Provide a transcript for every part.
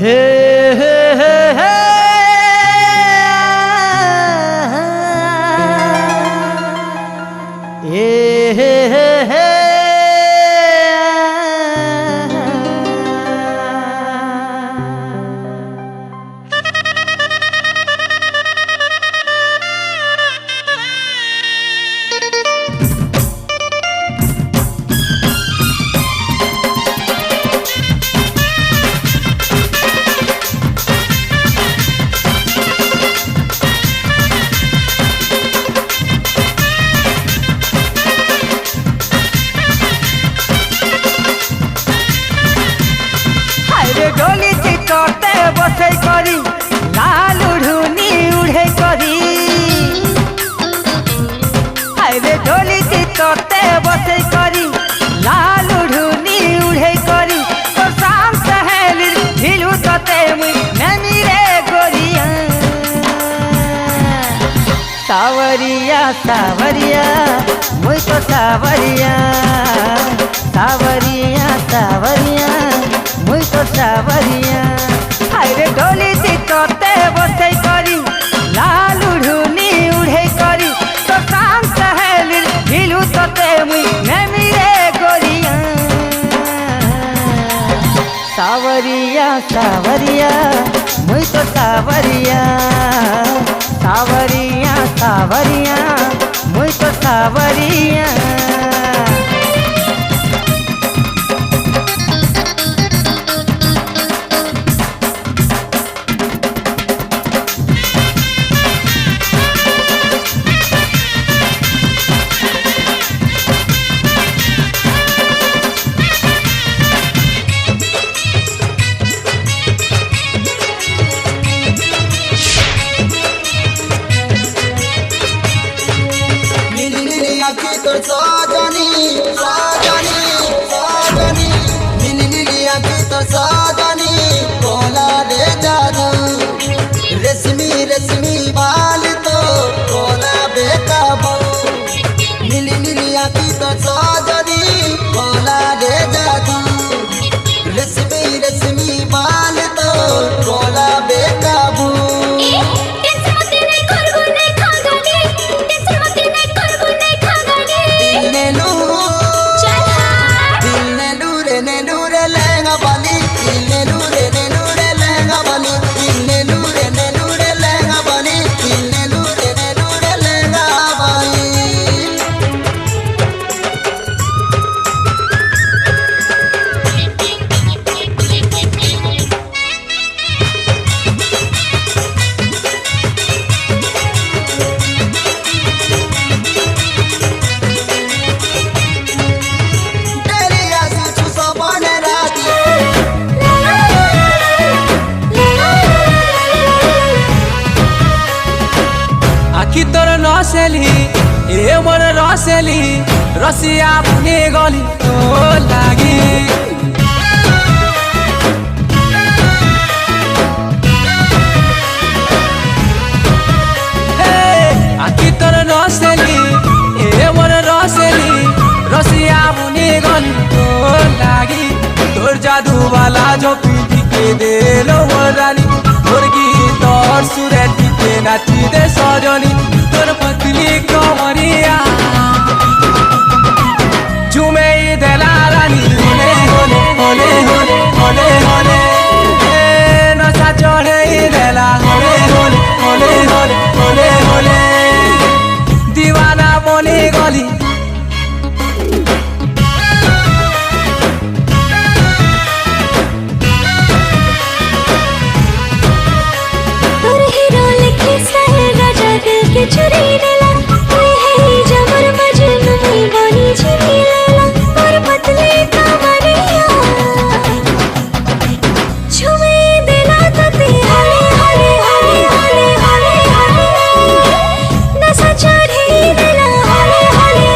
हे हे हे हे हे हे हे डोली चितते बसे करी लाल उड़ूनी उड़े करी अरे डोली चितते बसे करी लाल उड़ूनी उड़े करी तो शाम सहेली हिलू तते मुई नमी रे गोरिया सावरिया सावरिया मुई तो सावरिया सावरिया सावरिया मुई तो सावरिया हायरे डोली चितते बसे करी लाल उड़ूनी उड़े करी तो शाम सहेली हिलू तते मुई नमी रे गोरिया सावरिया सावरिया मुई तो सावरिया सावरिया सावरिया मुई तो सावरिया साजनी साजनी साजनी नीली नीली आँखें तो साजनी कोला रे जादू रेशमी रेशमी बाल तो कोला बेकाबू नीली नीली आँखें तो साजनी कोला रे जादू रेशमी रेशमी बाल तो कोला बेकाबू तोर नसेली ए मोर रसेली रसिया पुने गली तो लागी आखी तोर नसेली ए मोर रसेली रसिया पुने गली तो लागी तोर जादू वाला जो पीठी के दे लो रानी तोर गीत और सुरे दीते नाची दे सजनी तोर पतली कमरिया झूमे देला रानी होले होले होले होले होले होले नशा चढ़े देला होले होले होले होले होले होले दीवाना बने गली चुरी लेला कोई है जबर मजनू में बनी छिपी लेला और पतले कमरिया छुए देला तते हले हले हले हले हले हले नशा चढ़े देला हले हले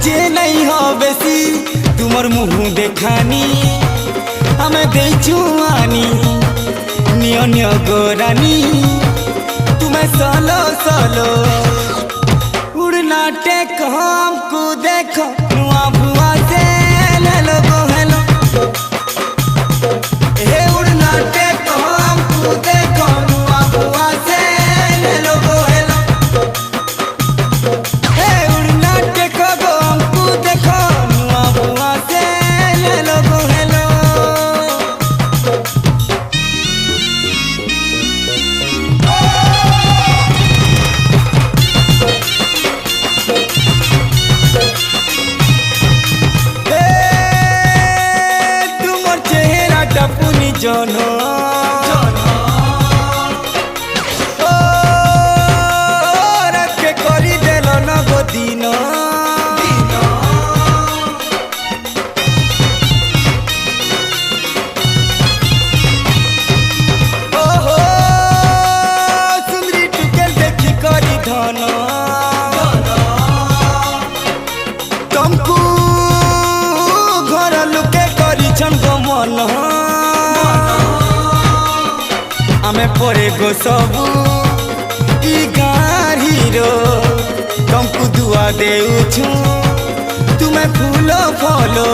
जे नहीं हो बेसी तुमर मुँह देखानी हमें दे जुआनी नियो नियो गोरानी तुम्हें सोलो सोलो उड़ना टेक हमको देखो नुआ बुआ से हेलो हेलो हे उड़ना टेक हमको देखो नुआ बुआ से हेलो हेलो हे उड़ना टेक हमको देखो नुआ बुआ से हेलो हेलो टपुनी जनो ओ रात के करी देलो न गो दिन ओहो सुंदरी टुकेल देखी करी धन तुमको घर लुके करी छन गो मन आमे परे गो सबू ई गारीरो तुमको दुआ देउछु तुम्हें फूलो फलो